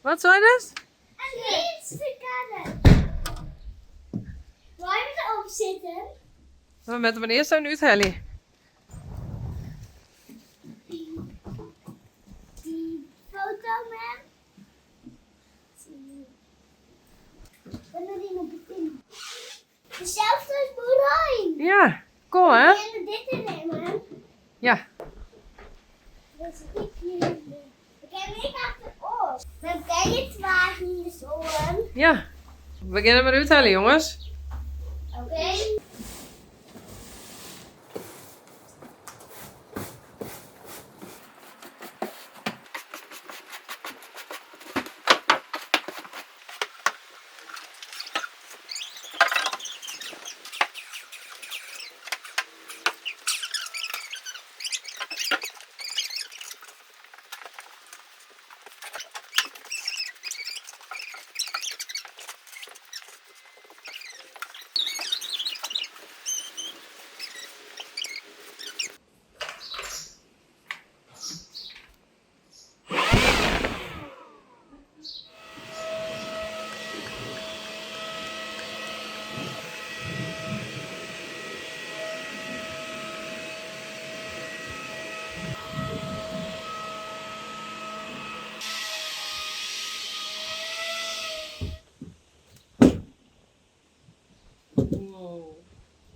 Wat zei je dus? Een fietsverkader. Waar moet je op zitten? We met hem eerst een uithellen. Die foto, man. Kunnen die nog beginnen? Dezelfde als boerderij. Ja, cool hè? We kunnen dit innemen. Ja. Dus ik hier. We kunnen niet achter ons. Dan kan je het wagen hier zo. Ja. We beginnen met uithellen, jongens. Oké.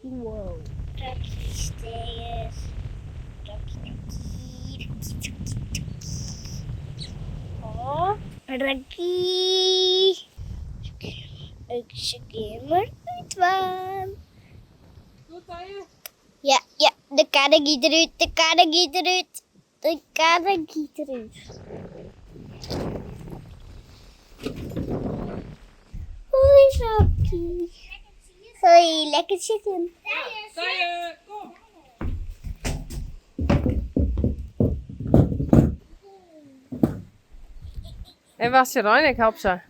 Wow. Rakkie-steers. Oh, rakkie. Ik zie maar Yvonne. Goed, Teije. Ja, de karretje eruit, de karretje eruit. De karretje eruit. Hoi, Rakkie. Hoi, lekker zitten. Teije, kom. En waar is je Rein? Ik help ze.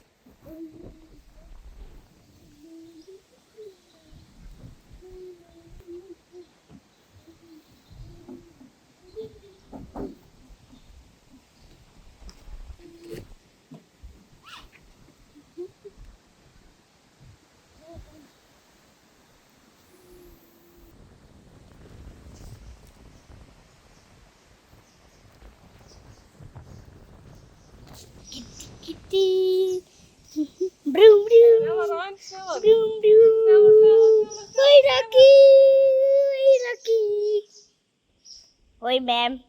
Kitty. Broem, broem. Sneller, Rein, sneller. Broem, broem. Hoi, Rakkie. Hoi, Rakkie. Hoi, ma'am.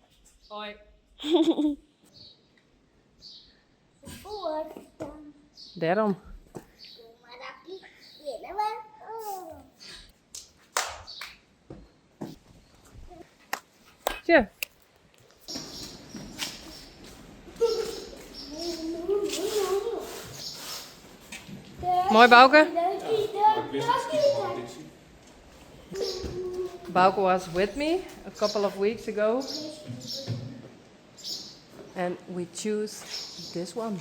Hoi. Voor. Daarom. Kom maar, Rakkie. Hier, maar. Tje. Mooi, Bouke. Bouke was with me a couple of weeks ago. And we choose this one.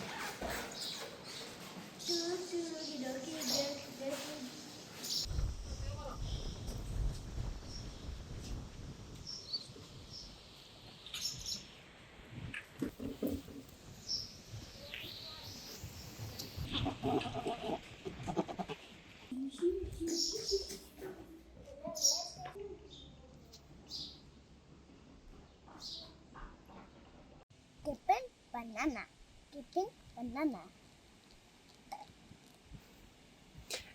Kippen, banana. Kippen, banana.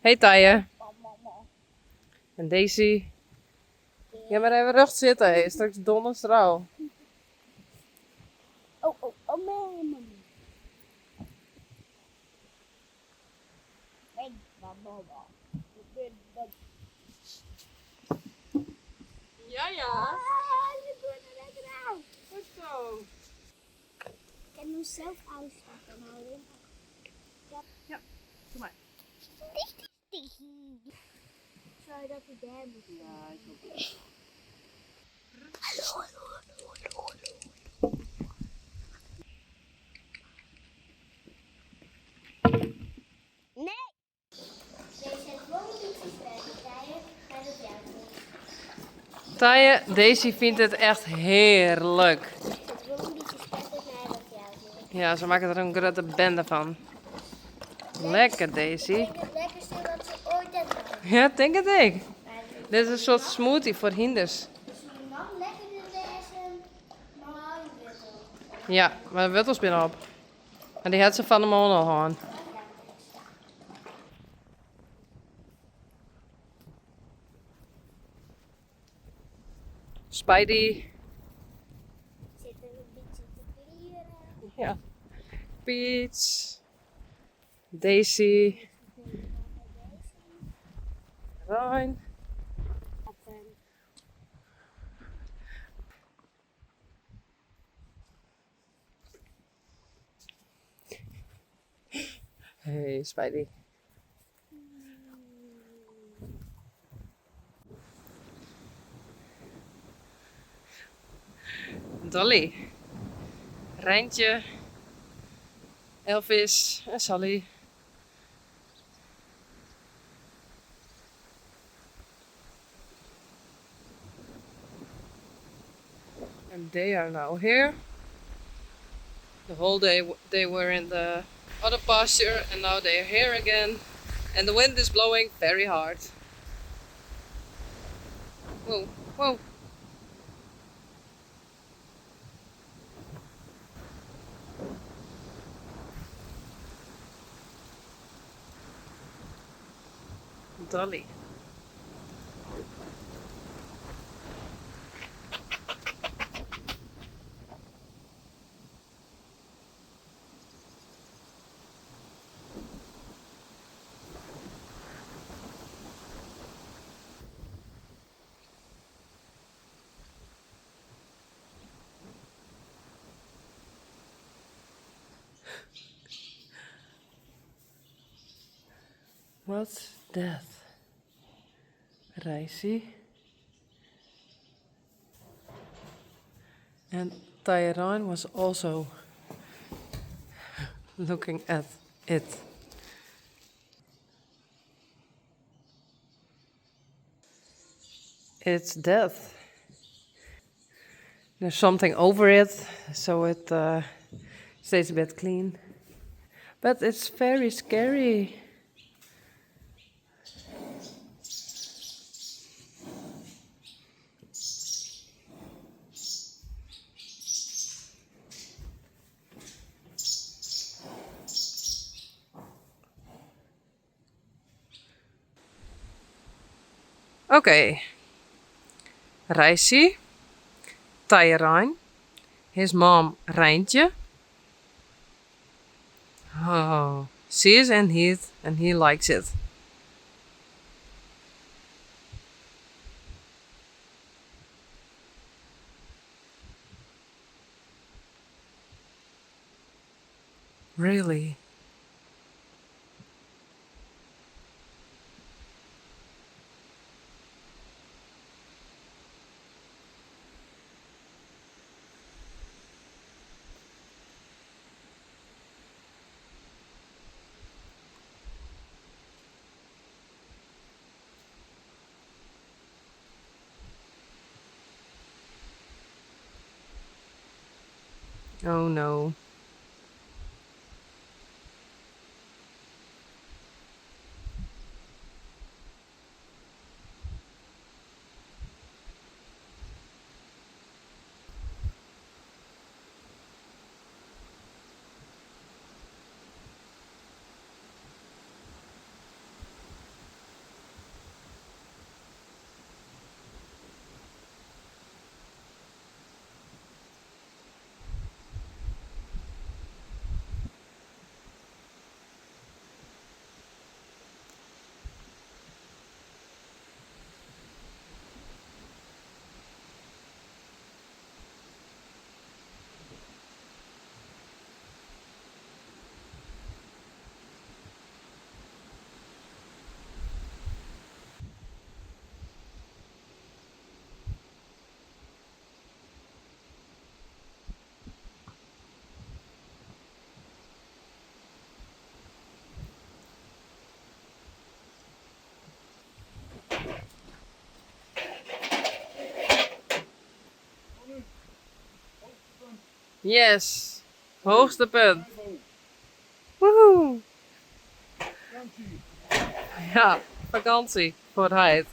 Hey Teije. En Daisy. Ja, maar even recht zitten. Hey. Straks donderstraal. Oh, man. Hey, baba. Ja, ja. Je doet er lekker aan. Goed zo. Ik kan hem zelf uitstappen houden. Ja, doe maar. Zou je dat je daar moet doen? Ja, is goed. Hallo. Nee! Deze heeft gewoon niet gespeeld. Gaat het jou doen? Teije, Daisy vindt het echt heerlijk. Het wil een beetje spetten naar dat jou doen. Ja, ze maken er een grote bende van. Lekker, Daisy. Ik denk het lekkerste wat ze ooit hebben gehad. Ja, denk het ik. Maar Dit is een soort smoothie voor hinders. het is nog lekkerder deze normale wittel. Ja, maar de wittels binnen op. En die had ze van de mond al aan. Spidey. Zit er een beetje te klieren. Ja. Peach. Daisy. Rein. Hey, Spidey. Dolly. Reintje. Elvis en Sally. And they are now here. The whole day they were in the other pasture and now they are here again. And the wind is blowing very hard. Whoa, whoa. Dolly. What's that? Reisje. And Teije was also looking at it. It's death. There's something over it, so it stays a bit clean. But it's very scary. Okay. Reisje. Teije, his mom Reintje. Oh, she is in heat and he likes it. Really? Oh no. Yes. Hoogste punt. Woehoe. Ja, vakantie voor het heid.